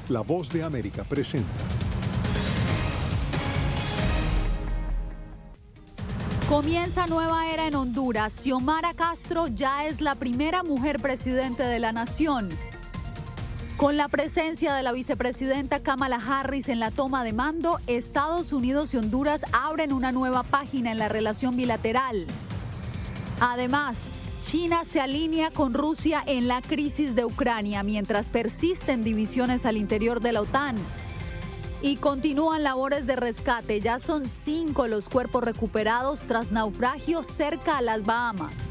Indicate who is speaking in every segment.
Speaker 1: La Voz de América presenta.
Speaker 2: Comienza nueva era en Honduras. Xiomara Castro ya es la primera mujer presidente de la nación. Con la presencia de la vicepresidenta Kamala Harris en la toma de mando, Estados Unidos y Honduras abren una nueva página en la relación bilateral. Además, China se alinea con Rusia en la crisis de Ucrania, mientras persisten divisiones al interior de la OTAN. Y continúan labores de rescate. Ya son 5 los cuerpos recuperados tras naufragio cerca a las Bahamas.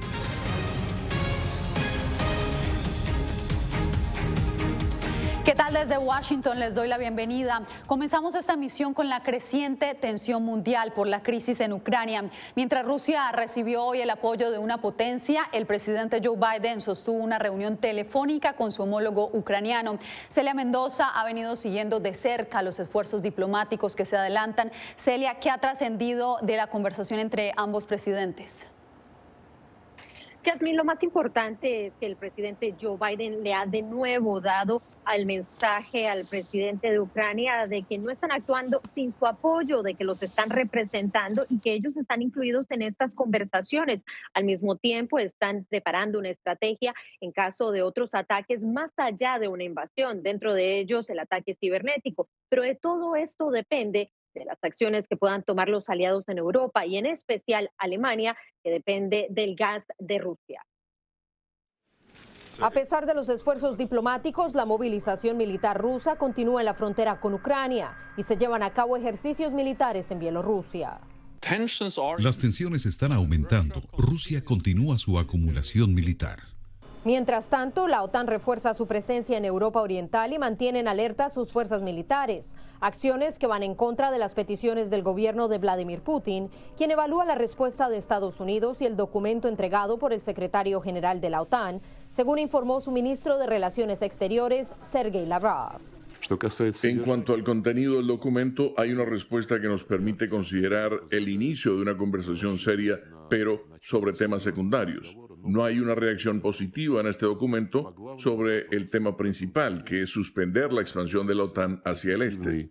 Speaker 2: ¿Qué tal? Desde Washington les doy la bienvenida. Comenzamos esta emisión con la creciente tensión mundial por la crisis en Ucrania. Mientras Rusia recibió hoy el apoyo de una potencia, el presidente Joe Biden sostuvo una reunión telefónica con su homólogo ucraniano. Celia Mendoza ha venido siguiendo de cerca los esfuerzos diplomáticos que se adelantan. Celia, ¿qué ha trascendido de la conversación entre ambos presidentes?
Speaker 3: Yasmín, lo más importante es que el presidente Joe Biden le ha de nuevo dado al mensaje al presidente de Ucrania de que no están actuando sin su apoyo, de que los están representando y que ellos están incluidos en estas conversaciones. Al mismo tiempo, están preparando una estrategia en caso de otros ataques más allá de una invasión, dentro de ellos el ataque cibernético. Pero de todo esto depende de las acciones que puedan tomar los aliados en Europa y en especial Alemania, que depende del gas de Rusia.
Speaker 4: A pesar de los esfuerzos diplomáticos, la movilización militar rusa continúa en la frontera con Ucrania y se llevan a cabo ejercicios militares en Bielorrusia.
Speaker 5: Las tensiones están aumentando. Rusia continúa su acumulación militar.
Speaker 4: Mientras tanto, la OTAN refuerza su presencia en Europa Oriental y mantiene en alerta sus fuerzas militares, acciones que van en contra de las peticiones del gobierno de Vladimir Putin, quien evalúa la respuesta de Estados Unidos y el documento entregado por el secretario general de la OTAN, según informó su ministro de Relaciones Exteriores, Sergei Lavrov.
Speaker 6: En cuanto al contenido del documento, hay una respuesta que nos permite considerar el inicio de una conversación seria, pero sobre temas secundarios. No hay una reacción positiva en este documento sobre el tema principal, que es suspender la expansión de la OTAN hacia el este.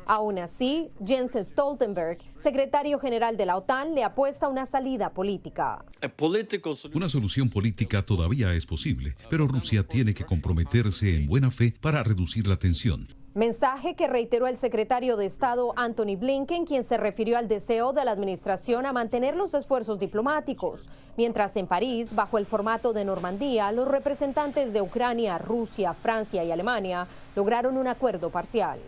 Speaker 4: Aún así, Jens Stoltenberg, secretario general de la OTAN, le apuesta a una salida política.
Speaker 5: Una solución política todavía es posible, pero Rusia tiene que comprometerse en buena fe para reducir la tensión.
Speaker 4: Mensaje que reiteró el secretario de Estado Antony Blinken, quien se refirió al deseo de la administración a mantener los esfuerzos diplomáticos, mientras en París, bajo el formato de Normandía, los representantes de Ucrania, Rusia, Francia y Alemania lograron un acuerdo parcial.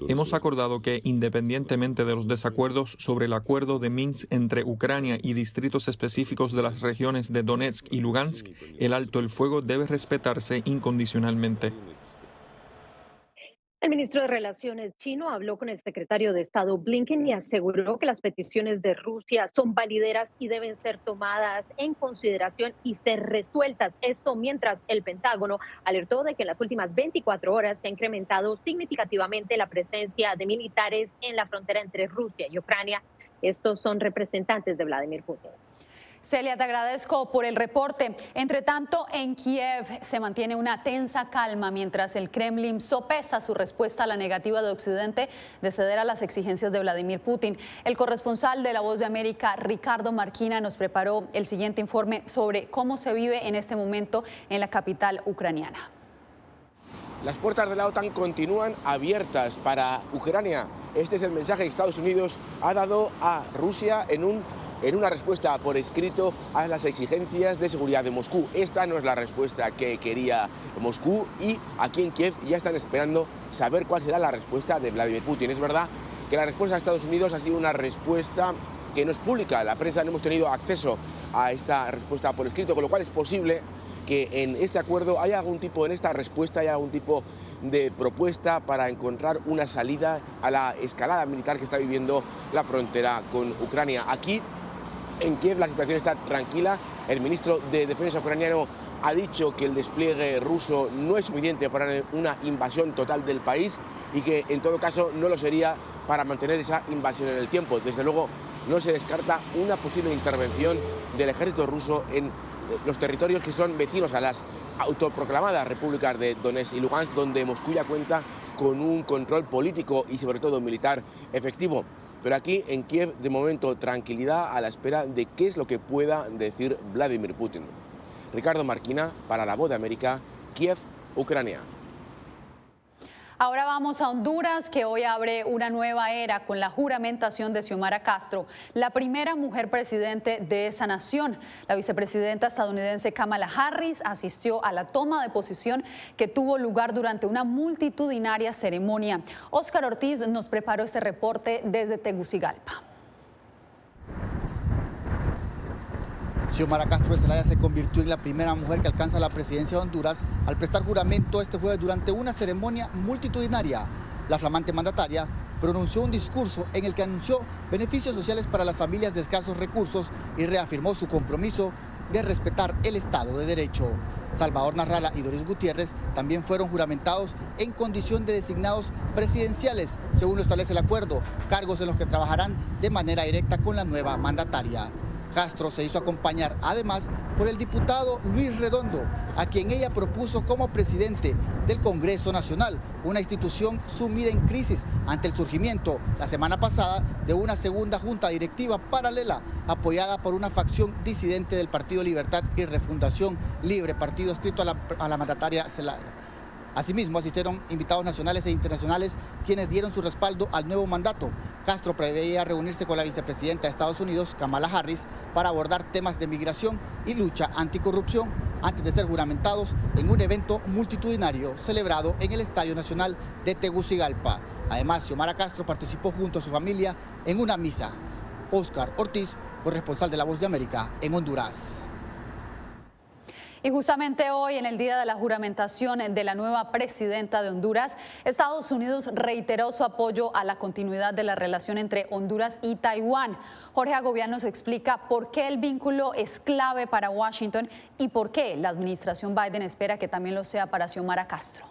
Speaker 7: Hemos acordado que, independientemente de los desacuerdos sobre el acuerdo de Minsk entre Ucrania y distritos específicos de las regiones de Donetsk y Lugansk, el alto el fuego debe respetarse incondicionalmente.
Speaker 3: El ministro de Relaciones chino habló con el secretario de Estado Blinken y aseguró que las peticiones de Rusia son valideras y deben ser tomadas en consideración y ser resueltas. Esto mientras el Pentágono alertó de que en las últimas 24 horas se ha incrementado significativamente la presencia de militares en la frontera entre Rusia y Ucrania. Estos son representantes de Vladimir Putin.
Speaker 2: Celia, te agradezco por el reporte. Entre tanto, en Kiev se mantiene una tensa calma mientras el Kremlin sopesa su respuesta a la negativa de Occidente de ceder a las exigencias de Vladimir Putin. El corresponsal de La Voz de América, Ricardo Marquina, nos preparó el siguiente informe sobre cómo se vive en este momento en la capital ucraniana.
Speaker 8: Las puertas de la OTAN continúan abiertas para Ucrania. Este es el mensaje que Estados Unidos ha dado a Rusia en una respuesta por escrito a las exigencias de seguridad de Moscú. Esta no es la respuesta que quería Moscú y aquí en Kiev ya están esperando saber cuál será la respuesta de Vladimir Putin. Es verdad que la respuesta de Estados Unidos ha sido una respuesta que no es pública. La prensa no hemos tenido acceso a esta respuesta por escrito, con lo cual es posible que en este acuerdo haya algún tipo, en esta respuesta haya algún tipo de propuesta para encontrar una salida a la escalada militar que está viviendo la frontera con Ucrania. Aquí en Kiev la situación está tranquila. El ministro de Defensa ucraniano ha dicho que el despliegue ruso no es suficiente para una invasión total del país y que en todo caso no lo sería para mantener esa invasión en el tiempo. Desde luego no se descarta una posible intervención del ejército ruso en los territorios que son vecinos a las autoproclamadas repúblicas de Donetsk y Lugansk, donde Moscú ya cuenta con un control político y sobre todo militar efectivo. Pero aquí en Kiev, de momento, tranquilidad a la espera de qué es lo que pueda decir Vladimir Putin. Ricardo Marquina, para La Voz de América, Kiev, Ucrania.
Speaker 2: Ahora vamos a Honduras, que hoy abre una nueva era con la juramentación de Xiomara Castro, la primera mujer presidente de esa nación. La vicepresidenta estadounidense Kamala Harris asistió a la toma de posición que tuvo lugar durante una multitudinaria ceremonia. Óscar Ortiz nos preparó este reporte desde Tegucigalpa.
Speaker 9: Xiomara Castro de Zelaya se convirtió en la primera mujer que alcanza la presidencia de Honduras al prestar juramento este jueves durante una ceremonia multitudinaria. La flamante mandataria pronunció un discurso en el que anunció beneficios sociales para las familias de escasos recursos y reafirmó su compromiso de respetar el Estado de Derecho. Salvador Narrala y Doris Gutiérrez también fueron juramentados en condición de designados presidenciales, según lo establece el acuerdo, cargos en los que trabajarán de manera directa con la nueva mandataria. Castro se hizo acompañar además por el diputado Luis Redondo, a quien ella propuso como presidente del Congreso Nacional, una institución sumida en crisis ante el surgimiento la semana pasada de una segunda junta directiva paralela apoyada por una facción disidente del Partido Libertad y Refundación Libre, partido adscrito a la mandataria Zelaya. Asimismo, asistieron invitados nacionales e internacionales quienes dieron su respaldo al nuevo mandato. Castro preveía reunirse con la vicepresidenta de Estados Unidos, Kamala Harris, para abordar temas de migración y lucha anticorrupción antes de ser juramentados en un evento multitudinario celebrado en el Estadio Nacional de Tegucigalpa. Además, Xiomara Castro participó junto a su familia en una misa. Óscar Ortiz, corresponsal de La Voz de América en Honduras.
Speaker 2: Y justamente hoy, en el día de la juramentación de la nueva presidenta de Honduras, Estados Unidos reiteró su apoyo a la continuidad de la relación entre Honduras y Taiwán. Jorge Agobián nos explica por qué el vínculo es clave para Washington y por qué la administración Biden espera que también lo sea para Xiomara Castro.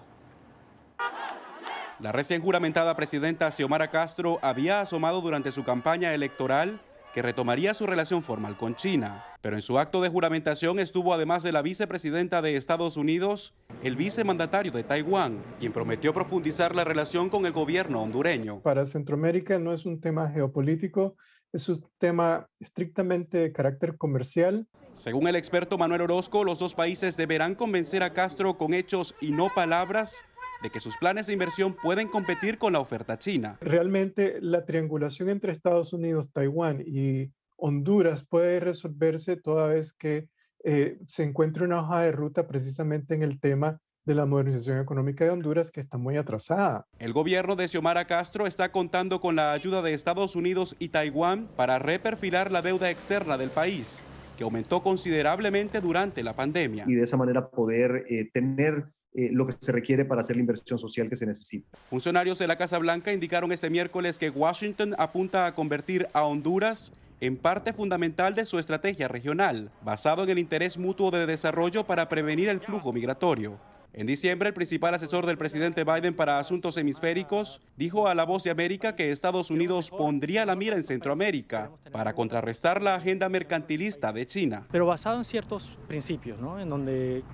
Speaker 10: La recién juramentada presidenta Xiomara Castro había asomado durante su campaña electoral que retomaría su relación formal con China. Pero en su acto de juramentación estuvo, además de la vicepresidenta de Estados Unidos, el vicemandatario de Taiwán, quien prometió profundizar la relación con el gobierno hondureño.
Speaker 11: Para Centroamérica no es un tema geopolítico, es un tema estrictamente de carácter comercial.
Speaker 10: Según el experto Manuel Orozco, los dos países deberán convencer a Castro con hechos y no palabras de que sus planes de inversión pueden competir con la oferta china.
Speaker 11: Realmente la triangulación entre Estados Unidos, Taiwán y Honduras puede resolverse toda vez que se encuentre una hoja de ruta precisamente en el tema de la modernización económica de Honduras, que está muy atrasada.
Speaker 10: El gobierno de Xiomara Castro está contando con la ayuda de Estados Unidos y Taiwán para reperfilar la deuda externa del país, que aumentó considerablemente durante la pandemia.
Speaker 12: Y de esa manera poder tener lo que se requiere para hacer la inversión social que se necesita.
Speaker 10: Funcionarios de la Casa Blanca indicaron este miércoles que Washington apunta a convertir a Honduras en parte fundamental de su estrategia regional, basado en el interés mutuo de desarrollo para prevenir el flujo migratorio. En diciembre, el principal asesor del presidente Biden para asuntos hemisféricos dijo a La Voz de América que Estados Unidos pondría la mira en Centroamérica para contrarrestar la agenda mercantilista de China.
Speaker 13: Pero basado en ciertos principios, ¿no? En donde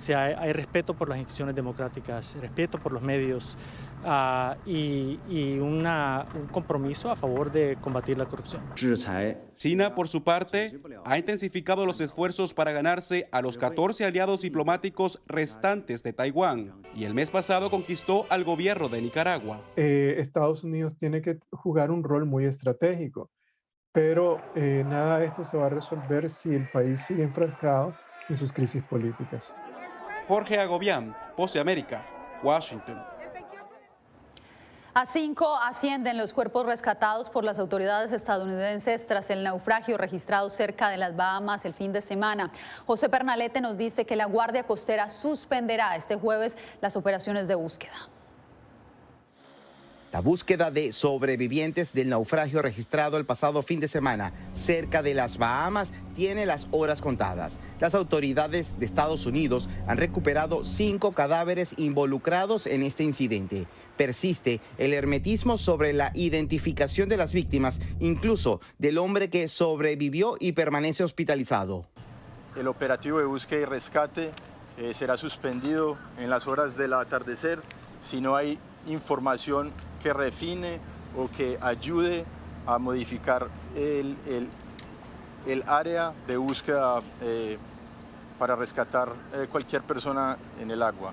Speaker 13: hay respeto por las instituciones democráticas, respeto por los medios y un compromiso a favor de combatir la corrupción.
Speaker 10: China, por su parte, ha intensificado los esfuerzos para ganarse a los 14 aliados diplomáticos restantes de Taiwán y el mes pasado conquistó al gobierno de Nicaragua.
Speaker 11: Estados Unidos tiene que jugar un rol muy estratégico, pero nada de esto se va a resolver si el país sigue enfrascado en sus crisis políticas.
Speaker 10: Jorge Agobián, Voz de América, Washington.
Speaker 2: A 5 ascienden los cuerpos rescatados por las autoridades estadounidenses tras el naufragio registrado cerca de las Bahamas el fin de semana. José Pernalete nos dice que la Guardia Costera suspenderá este jueves las operaciones de búsqueda.
Speaker 14: La búsqueda de sobrevivientes del naufragio registrado el pasado fin de semana cerca de las Bahamas tiene las horas contadas. Las autoridades de Estados Unidos han recuperado 5 cadáveres involucrados en este incidente. Persiste el hermetismo sobre la identificación de las víctimas, incluso del hombre que sobrevivió y permanece hospitalizado.
Speaker 15: el operativo de búsqueda y rescate será suspendido en las horas del atardecer si no hay información que refine o que ayude a modificar el área de búsqueda para rescatar cualquier persona en el agua.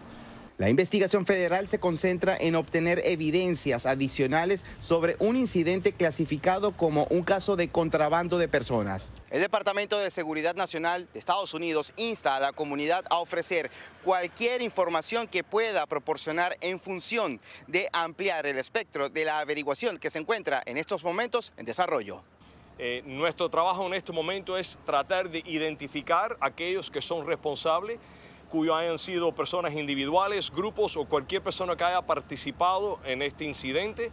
Speaker 14: La investigación federal se concentra en obtener evidencias adicionales sobre un incidente clasificado como un caso de contrabando de personas. El Departamento de Seguridad Nacional de Estados Unidos insta a la comunidad a ofrecer cualquier información que pueda proporcionar en función de ampliar el espectro de la averiguación que se encuentra en estos momentos en desarrollo.
Speaker 16: Nuestro trabajo en este momento es tratar de identificar a aquellos que son responsables, cuyos hayan sido personas individuales, grupos o cualquier persona que haya participado en este incidente,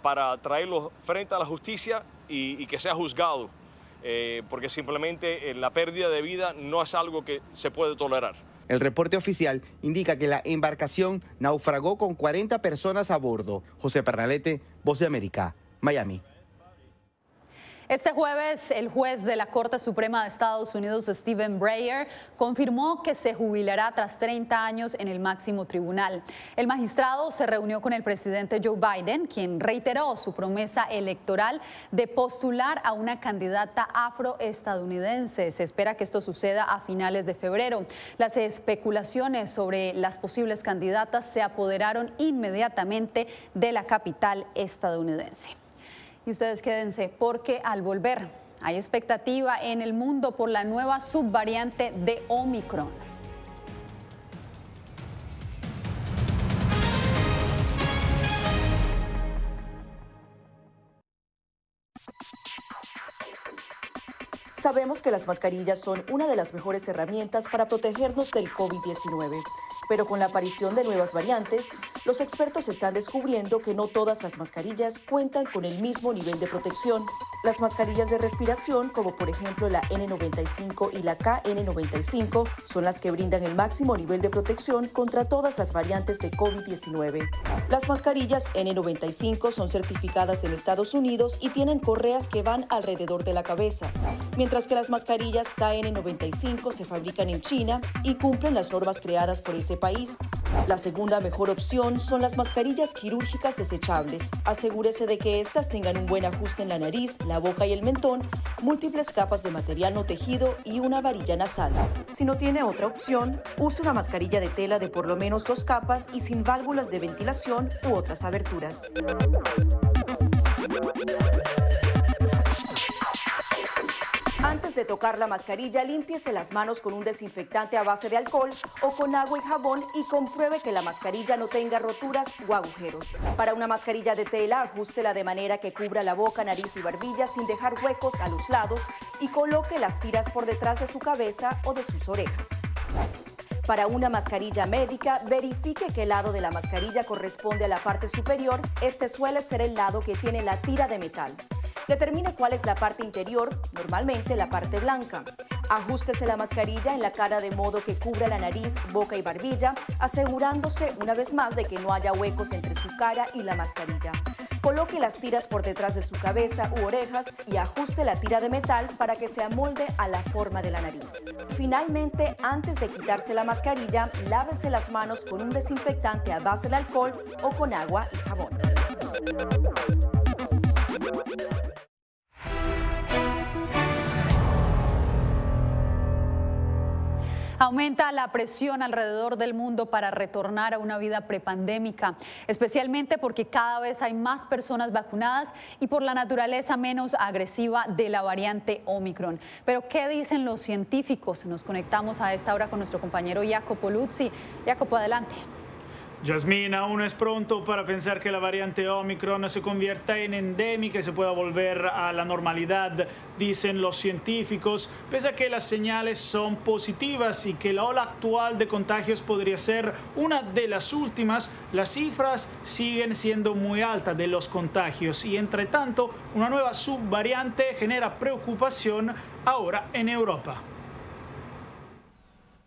Speaker 16: para traerlos frente a la justicia y que sea juzgado, porque simplemente la pérdida de vida no es algo que se puede tolerar.
Speaker 14: El reporte oficial indica que la embarcación naufragó con 40 personas a bordo. José Pernalete, Voz de América, Miami.
Speaker 2: Este jueves, el juez de la Corte Suprema de Estados Unidos, Stephen Breyer, confirmó que se jubilará tras 30 años en el máximo tribunal. El magistrado se reunió con el presidente Joe Biden, quien reiteró su promesa electoral de postular a una candidata afroestadounidense. Se espera que esto suceda a finales de febrero. Las especulaciones sobre las posibles candidatas se apoderaron inmediatamente de la capital estadounidense. Y ustedes quédense porque al volver hay expectativa en el mundo por la nueva subvariante de Omicron.
Speaker 17: Sabemos que las mascarillas son una de las mejores herramientas para protegernos del COVID-19, pero con la aparición de nuevas variantes, los expertos están descubriendo que no todas las mascarillas cuentan con el mismo nivel de protección. Las mascarillas de respiración, como por ejemplo la N95 y la KN95, son las que brindan el máximo nivel de protección contra todas las variantes de COVID-19. Las mascarillas N95 son certificadas en Estados Unidos y tienen correas que van alrededor de la cabeza, mientras que las mascarillas KN95 se fabrican en China y cumplen las normas creadas por ese país. La segunda mejor opción son las mascarillas quirúrgicas desechables. Asegúrese de que estas tengan un buen ajuste en la nariz, la boca y el mentón, múltiples capas de material no tejido y una varilla nasal. Si no tiene otra opción, use una mascarilla de tela de por lo menos 2 capas y sin válvulas de ventilación u otras aberturas. Antes de tocar la mascarilla, límpiese las manos con un desinfectante a base de alcohol o con agua y jabón y compruebe que la mascarilla no tenga roturas o agujeros. Para una mascarilla de tela, ajústela de manera que cubra la boca, nariz y barbilla sin dejar huecos a los lados y coloque las tiras por detrás de su cabeza o de sus orejas. Para una mascarilla médica, verifique qué lado de la mascarilla corresponde a la parte superior. Este suele ser el lado que tiene la tira de metal. Determine cuál es la parte interior, normalmente la parte blanca. Ajústese la mascarilla en la cara de modo que cubra la nariz, boca y barbilla, asegurándose una vez más de que no haya huecos entre su cara y la mascarilla. Coloque las tiras por detrás de su cabeza u orejas y ajuste la tira de metal para que se amolde a la forma de la nariz. Finalmente, antes de quitarse la mascarilla, lávese las manos con un desinfectante a base de alcohol o con agua y jabón.
Speaker 2: Aumenta la presión alrededor del mundo para retornar a una vida prepandémica, especialmente porque cada vez hay más personas vacunadas y por la naturaleza menos agresiva de la variante Omicron. Pero, ¿qué dicen los científicos? Nos conectamos a esta hora con nuestro compañero Jacopo Luzzi. Jacopo, adelante.
Speaker 18: Yasmín, aún es pronto para pensar que la variante Omicron se convierta en endémica y se pueda volver a la normalidad, dicen los científicos, pese a que las señales son positivas y que la ola actual de contagios podría ser una de las últimas. Las cifras siguen siendo muy altas de los contagios y, entre tanto, una nueva subvariante genera preocupación ahora en Europa.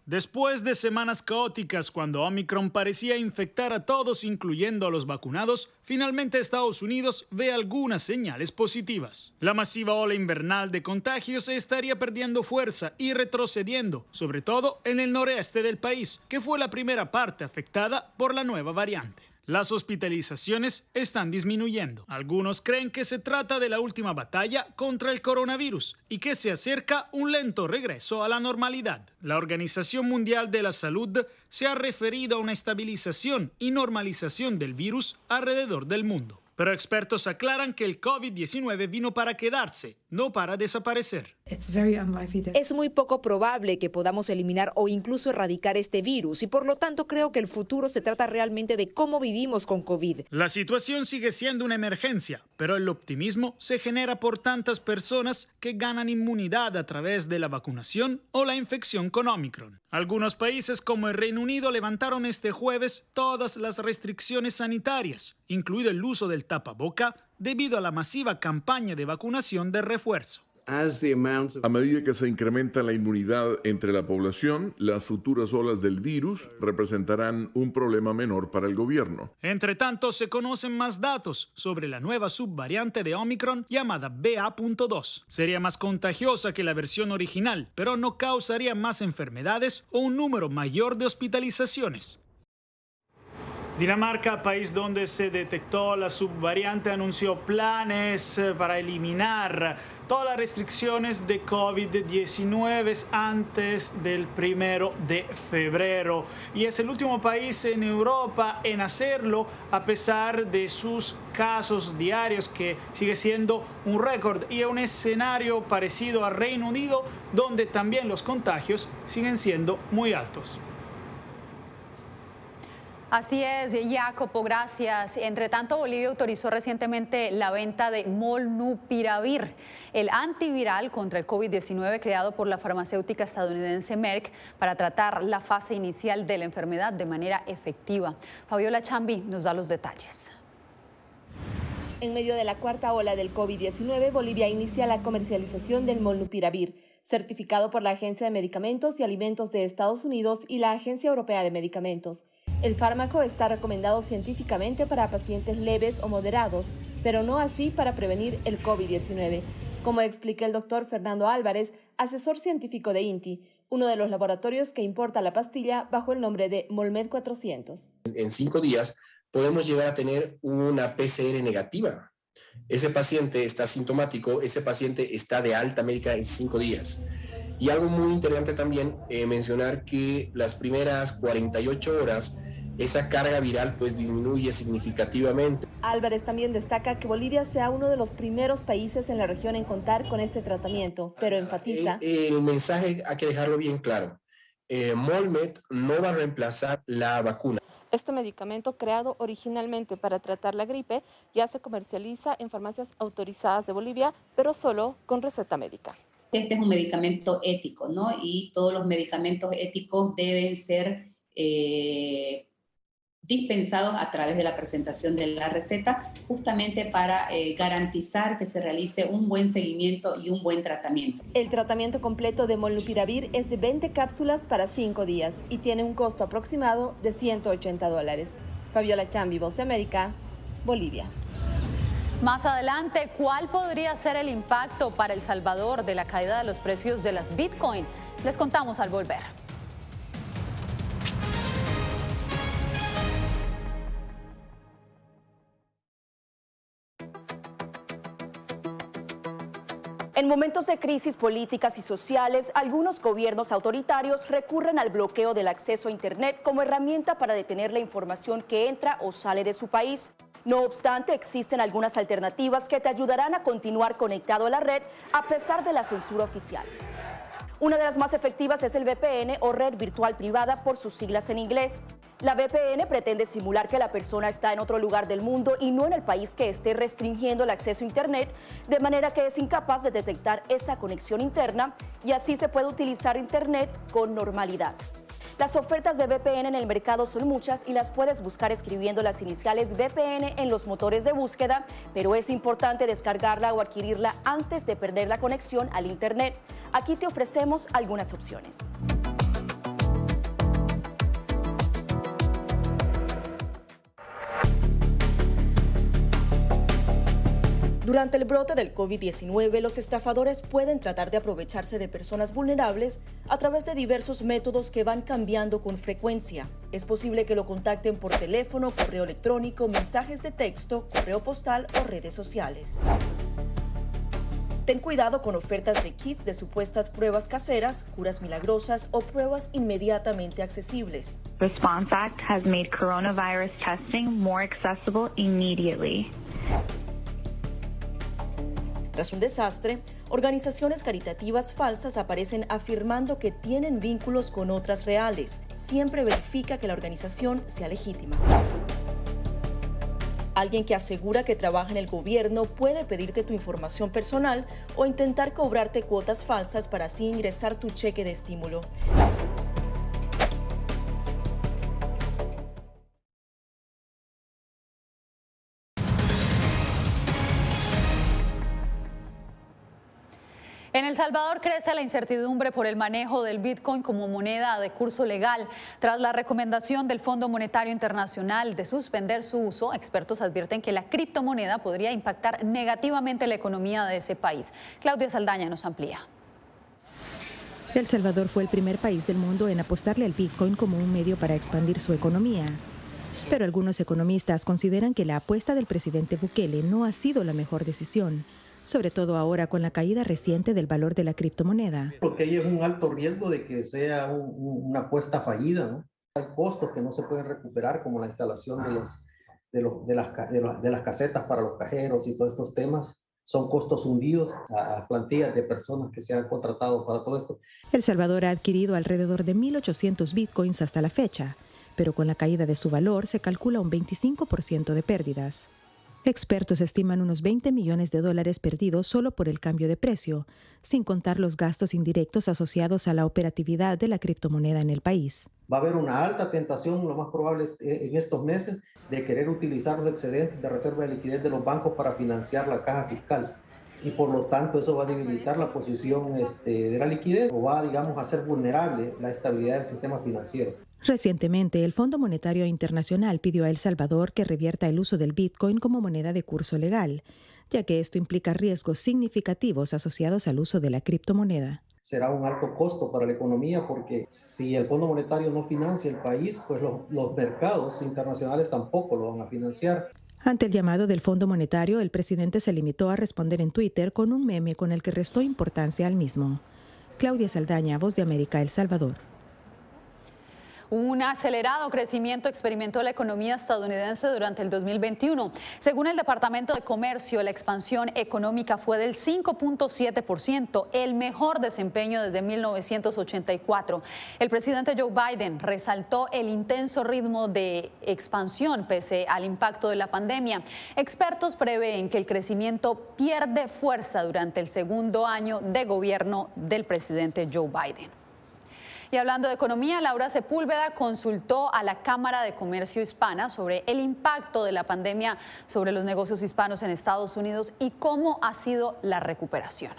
Speaker 18: Después de semanas caóticas cuando Omicron parecía infectar a todos, incluyendo a los vacunados, finalmente Estados Unidos ve algunas señales positivas. La masiva ola invernal de contagios estaría perdiendo fuerza y retrocediendo, sobre todo en el noreste del país, que fue la primera parte afectada por la nueva variante. Las hospitalizaciones están disminuyendo. Algunos creen que se trata de la última batalla contra el coronavirus y que se acerca un lento regreso a la normalidad. La Organización Mundial de la Salud se ha referido a una estabilización y normalización del virus alrededor del mundo. Pero expertos aclaran que el COVID-19 vino para quedarse, no para desaparecer.
Speaker 19: Es muy poco probable que podamos eliminar o incluso erradicar este virus y por lo tanto creo que el futuro se trata realmente de cómo vivimos con COVID.
Speaker 18: La situación sigue siendo una emergencia, pero el optimismo se genera por tantas personas que ganan inmunidad a través de la vacunación o la infección con Omicron. Algunos países como el Reino Unido levantaron este jueves todas las restricciones sanitarias, incluido el uso del tapaboca, debido a la masiva campaña de vacunación de refuerzo.
Speaker 6: A medida que se incrementa la inmunidad entre la población, las futuras olas del virus representarán un problema menor para el gobierno.
Speaker 18: Entre tanto, se conocen más datos sobre la nueva subvariante de Omicron llamada BA.2. Sería más contagiosa que la versión original, pero no causaría más enfermedades o un número mayor de hospitalizaciones. Dinamarca, país donde se detectó la subvariante, anunció planes para eliminar todas las restricciones de COVID-19 antes del 1 de febrero. Y es el último país en Europa en hacerlo, a pesar de sus casos diarios, que sigue siendo un récord, y un escenario parecido al Reino Unido, donde también los contagios siguen siendo muy altos.
Speaker 2: Así es, Jacopo, gracias. Entre tanto, Bolivia autorizó recientemente la venta de Molnupiravir, el antiviral contra el COVID-19 creado por la farmacéutica estadounidense Merck para tratar la fase inicial de la enfermedad de manera efectiva. Fabiola Chambi nos da los detalles.
Speaker 20: En medio de la cuarta ola del COVID-19, Bolivia inicia la comercialización del Molnupiravir, certificado por la Agencia de Medicamentos y Alimentos de Estados Unidos y la Agencia Europea de Medicamentos. El fármaco está recomendado científicamente para pacientes leves o moderados, pero no así para prevenir el COVID-19, como explica el doctor Fernando Álvarez, asesor científico de INTI, uno de los laboratorios que importa la pastilla bajo el nombre de Molmed 400.
Speaker 21: En 5 días podemos llegar a tener una PCR negativa. Ese paciente está sintomático, ese paciente está de alta médica en 5 días. Y algo muy interesante también mencionar que las primeras 48 horas esa carga viral pues disminuye significativamente.
Speaker 20: Álvarez también destaca que Bolivia sea uno de los primeros países en la región en contar con este tratamiento, pero enfatiza...
Speaker 21: El mensaje hay que dejarlo bien claro. Molmed no va a reemplazar la vacuna.
Speaker 20: Este medicamento, creado originalmente para tratar la gripe, ya se comercializa en farmacias autorizadas de Bolivia, pero solo con receta médica.
Speaker 22: Este es un medicamento ético, ¿no? Y todos los medicamentos éticos deben ser dispensados a través de la presentación de la receta, justamente para garantizar que se realice un buen seguimiento y un buen tratamiento.
Speaker 20: El tratamiento completo de Molnupiravir es de 20 cápsulas para 5 días y tiene un costo aproximado de $180. Fabiola Chambi, Voz de América, Bolivia.
Speaker 2: Más adelante, ¿cuál podría ser el impacto para El Salvador de la caída de los precios de las Bitcoin? Les contamos al volver.
Speaker 17: En momentos de crisis políticas y sociales, algunos gobiernos autoritarios recurren al bloqueo del acceso a Internet como herramienta para detener la información que entra o sale de su país. No obstante, existen algunas alternativas que te ayudarán a continuar conectado a la red a pesar de la censura oficial. Una de las más efectivas es el VPN o red virtual privada por sus siglas en inglés. La VPN pretende simular que la persona está en otro lugar del mundo y no en el país que esté restringiendo el acceso a Internet, de manera que es incapaz de detectar esa conexión interna y así se puede utilizar Internet con normalidad. Las ofertas de VPN en el mercado son muchas y las puedes buscar escribiendo las iniciales VPN en los motores de búsqueda, pero es importante descargarla o adquirirla antes de perder la conexión al Internet. Aquí te ofrecemos algunas opciones. Durante el brote del COVID-19, los estafadores pueden tratar de aprovecharse de personas vulnerables a través de diversos métodos que van cambiando con frecuencia. Es posible que lo contacten por teléfono, correo electrónico, mensajes de texto, correo postal o redes sociales. Ten cuidado con ofertas de kits de supuestas pruebas caseras, curas milagrosas o pruebas inmediatamente accesibles.
Speaker 1: Response Act has made coronavirus testing more accessible immediately.
Speaker 17: Tras un desastre, organizaciones caritativas falsas aparecen afirmando que tienen vínculos con otras reales. Siempre verifica que la organización sea legítima. Alguien que asegura que trabaja en el gobierno puede pedirte tu información personal o intentar cobrarte cuotas falsas para así ingresar tu cheque de estímulo.
Speaker 2: En El Salvador crece la incertidumbre por el manejo del Bitcoin como moneda de curso legal. Tras la recomendación del Fondo Monetario Internacional de suspender su uso, expertos advierten que la criptomoneda podría impactar negativamente la economía de ese país. Claudia Saldaña nos amplía.
Speaker 5: El Salvador fue el primer país del mundo en apostarle al Bitcoin como un medio para expandir su economía. Pero algunos economistas consideran que la apuesta del presidente Bukele no ha sido la mejor decisión, sobre todo ahora con la caída reciente del valor de la criptomoneda.
Speaker 23: Porque hay un alto riesgo de que sea una apuesta fallida, ¿no? Hay costos que no se pueden recuperar, como la instalación de las casetas para los cajeros y todos estos temas. Son costos hundidos a plantillas de personas que se han contratado para todo esto.
Speaker 5: El Salvador ha adquirido alrededor de 1.800 bitcoins hasta la fecha, pero con la caída de su valor se calcula un 25% de pérdidas. Expertos estiman unos $20 millones perdidos solo por el cambio de precio, sin contar los gastos indirectos asociados a la operatividad de la criptomoneda en el país.
Speaker 23: Va a haber una alta tentación, lo más probable en estos meses, de querer utilizar los excedentes de reserva de liquidez de los bancos para financiar la caja fiscal. Y por lo tanto eso va a debilitar la posición de la liquidez o va, digamos, a hacer vulnerable la estabilidad del sistema financiero.
Speaker 5: Recientemente, el Fondo Monetario Internacional pidió a El Salvador que revierta el uso del Bitcoin como moneda de curso legal, ya que esto implica riesgos significativos asociados al uso de la criptomoneda.
Speaker 23: Será un alto costo para la economía porque si el Fondo Monetario no financia el país, pues los mercados internacionales tampoco lo van a financiar.
Speaker 5: Ante el llamado del Fondo Monetario, el presidente se limitó a responder en Twitter con un meme con el que restó importancia al mismo. Claudia Saldaña, Voz de América, El Salvador.
Speaker 2: Un acelerado crecimiento experimentó la economía estadounidense durante el 2021. Según el Departamento de Comercio, la expansión económica fue del 5.7%, el mejor desempeño desde 1984. El presidente Joe Biden resaltó el intenso ritmo de expansión pese al impacto de la pandemia. Expertos prevén que el crecimiento pierde fuerza durante el segundo año de gobierno del presidente Joe Biden. Y hablando de economía, Laura Sepúlveda consultó a la Cámara de Comercio Hispana sobre el impacto de la pandemia sobre los negocios hispanos en Estados Unidos y cómo ha sido la recuperación.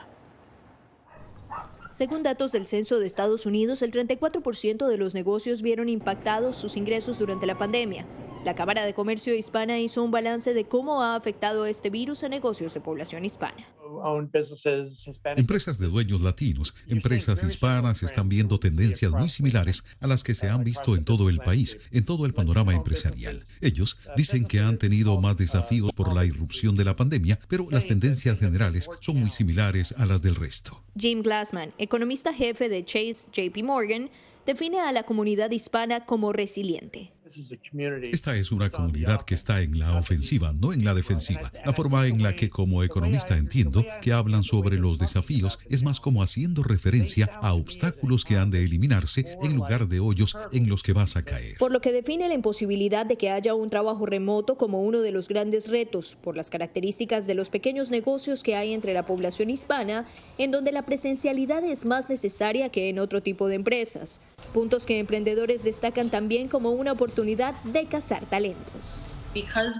Speaker 24: Según datos del Censo de Estados Unidos, el 34% de los negocios vieron impactados sus ingresos durante la pandemia. La Cámara de Comercio Hispana hizo un balance de cómo ha afectado este virus a negocios de población hispana.
Speaker 25: Empresas de dueños latinos, empresas hispanas están viendo tendencias muy similares a las que se han visto en todo el país, en todo el panorama empresarial. Ellos dicen que han tenido más desafíos por la irrupción de la pandemia, pero las tendencias generales son muy similares a las del resto.
Speaker 24: Jim Glassman, economista jefe de Chase JP Morgan, define a la comunidad hispana como resiliente.
Speaker 25: Esta es una comunidad que está en la ofensiva, no en la defensiva. La forma en la que como economista entiendo que hablan sobre los desafíos es más como haciendo referencia a obstáculos que han de eliminarse en lugar de hoyos en los que vas a caer.
Speaker 24: Por lo que define la imposibilidad de que haya un trabajo remoto como uno de los grandes retos, por las características de los pequeños negocios que hay entre la población hispana, en donde la presencialidad es más necesaria que en otro tipo de empresas. Puntos que emprendedores destacan también como una oportunidad de cazar talentos.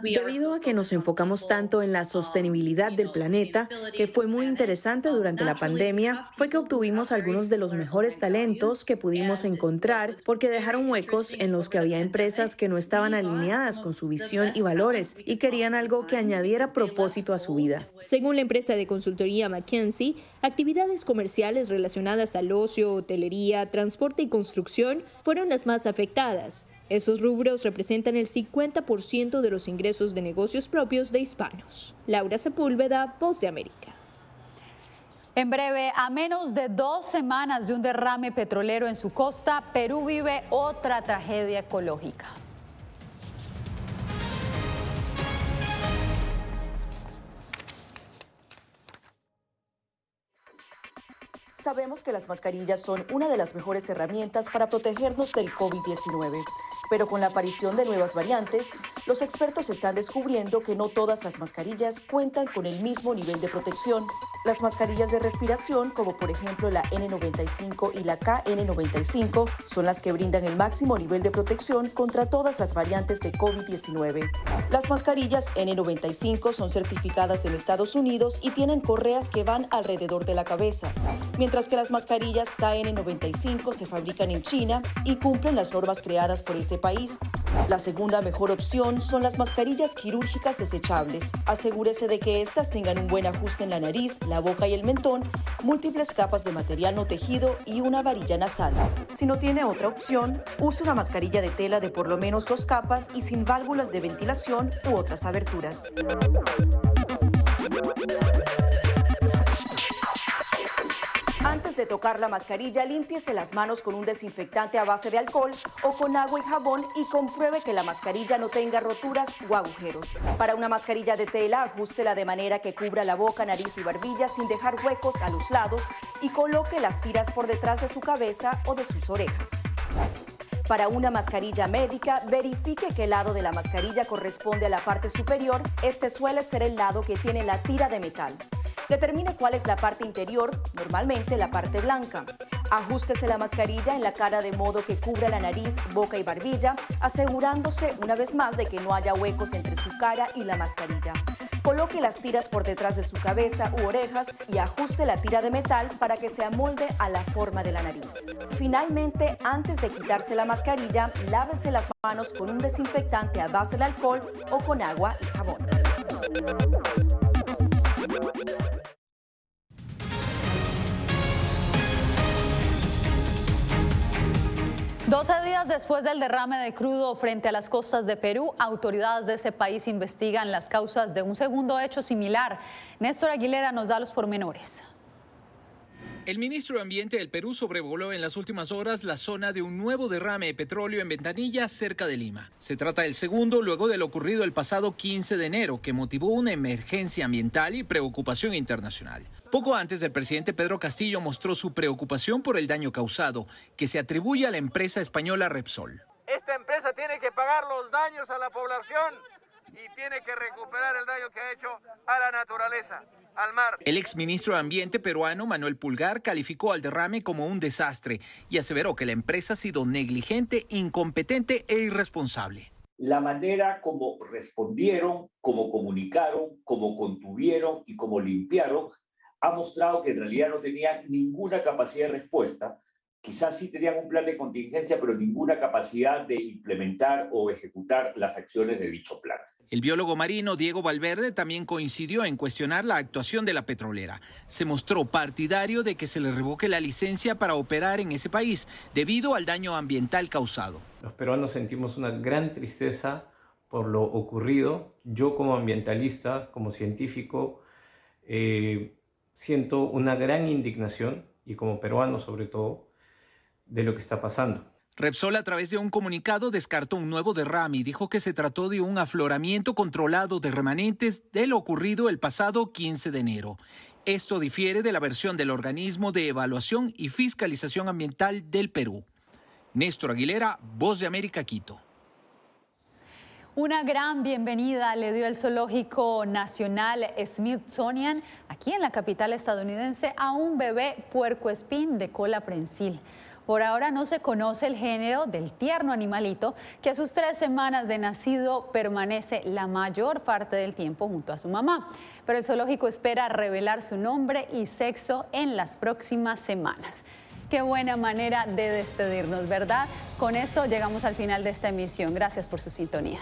Speaker 3: Debido a que nos enfocamos tanto en la sostenibilidad del planeta, que fue muy interesante durante la pandemia, fue que obtuvimos algunos de los mejores talentos que pudimos encontrar porque dejaron huecos en los que había empresas que no estaban alineadas con su visión y valores y querían algo que añadiera propósito a su vida.
Speaker 24: Según la empresa de consultoría McKinsey, actividades comerciales relacionadas al ocio, hotelería, transporte y construcción fueron las más afectadas. Esos rubros representan el 50% de los ingresos de negocios propios de hispanos. Laura Sepúlveda, Voz de América.
Speaker 2: En breve, a menos de 2 semanas de un derrame petrolero en su costa, Perú vive otra tragedia ecológica.
Speaker 17: Sabemos que las mascarillas son una de las mejores herramientas para protegernos del COVID-19, pero con la aparición de nuevas variantes, los expertos están descubriendo que no todas las mascarillas cuentan con el mismo nivel de protección. Las mascarillas de respiración, como por ejemplo la N95 y la KN95, son las que brindan el máximo nivel de protección contra todas las variantes de COVID-19. Las mascarillas N95 son certificadas en Estados Unidos y tienen correas que van alrededor de la cabeza, mientras que las mascarillas KN95 se fabrican en China y cumplen las normas creadas por ese país. La segunda mejor opción son las mascarillas quirúrgicas desechables. Asegúrese de que estas tengan un buen ajuste en la nariz, la boca y el mentón, múltiples capas de material no tejido y una varilla nasal. Si no tiene otra opción, use una mascarilla de tela de por lo menos 2 capas y sin válvulas de ventilación u otras aberturas. Antes de tocar la mascarilla, límpiese las manos con un desinfectante a base de alcohol o con agua y jabón y compruebe que la mascarilla no tenga roturas o agujeros. Para una mascarilla de tela, ajústela de manera que cubra la boca, nariz y barbilla sin dejar huecos a los lados y coloque las tiras por detrás de su cabeza o de sus orejas. Para una mascarilla médica, verifique qué lado de la mascarilla corresponde a la parte superior. Este suele ser el lado que tiene la tira de metal. Determine cuál es la parte interior, normalmente la parte blanca. Ajústese la mascarilla en la cara de modo que cubra la nariz, boca y barbilla, asegurándose una vez más de que no haya huecos entre su cara y la mascarilla. Coloque las tiras por detrás de su cabeza u orejas y ajuste la tira de metal para que se amolde a la forma de la nariz. Finalmente, antes de quitarse la mascarilla, lávese las manos con un desinfectante a base de alcohol o con agua y jabón.
Speaker 2: 12 días después del derrame de crudo frente a las costas de Perú, autoridades de ese país investigan las causas de un segundo hecho similar. Néstor Aguilera nos da los pormenores.
Speaker 4: El ministro de Ambiente del Perú sobrevoló en las últimas horas la zona de un nuevo derrame de petróleo en Ventanilla, cerca de Lima. Se trata del segundo luego de lo ocurrido el pasado 15 de enero, que motivó una emergencia ambiental y preocupación internacional. Poco antes, el presidente Pedro Castillo mostró su preocupación por el daño causado, que se atribuye a la empresa española Repsol.
Speaker 7: Esta empresa tiene que pagar los daños a la población y tiene que recuperar el daño que ha hecho a la naturaleza, al mar.
Speaker 4: El exministro de Ambiente peruano, Manuel Pulgar, calificó al derrame como un desastre y aseveró que la empresa ha sido negligente, incompetente e irresponsable.
Speaker 8: La manera como respondieron, como comunicaron, como contuvieron y como limpiaron ha mostrado que en realidad no tenían ninguna capacidad de respuesta. Quizás sí tenían un plan de contingencia, pero ninguna capacidad de implementar o ejecutar las acciones de dicho plan.
Speaker 4: El biólogo marino Diego Valverde también coincidió en cuestionar la actuación de la petrolera. Se mostró partidario de que se le revoque la licencia para operar en ese país debido al daño ambiental causado.
Speaker 9: Los peruanos sentimos una gran tristeza por lo ocurrido. Yo como ambientalista, como científico, siento una gran indignación, y como peruano sobre todo, de lo que está pasando.
Speaker 4: Repsol, a través de un comunicado, descartó un nuevo derrame y dijo que se trató de un afloramiento controlado de remanentes de lo ocurrido el pasado 15 de enero. Esto difiere de la versión del Organismo de Evaluación y Fiscalización Ambiental del Perú. Néstor Aguilera, Voz de América, Quito.
Speaker 2: Una gran bienvenida le dio el Zoológico Nacional Smithsonian, aquí en la capital estadounidense, a un bebé puercoespín de cola prensil. Por ahora no se conoce el género del tierno animalito que a sus 3 semanas de nacido permanece la mayor parte del tiempo junto a su mamá. Pero el zoológico espera revelar su nombre y sexo en las próximas semanas. Qué buena manera de despedirnos, ¿verdad? Con esto llegamos al final de esta emisión. Gracias por su sintonía.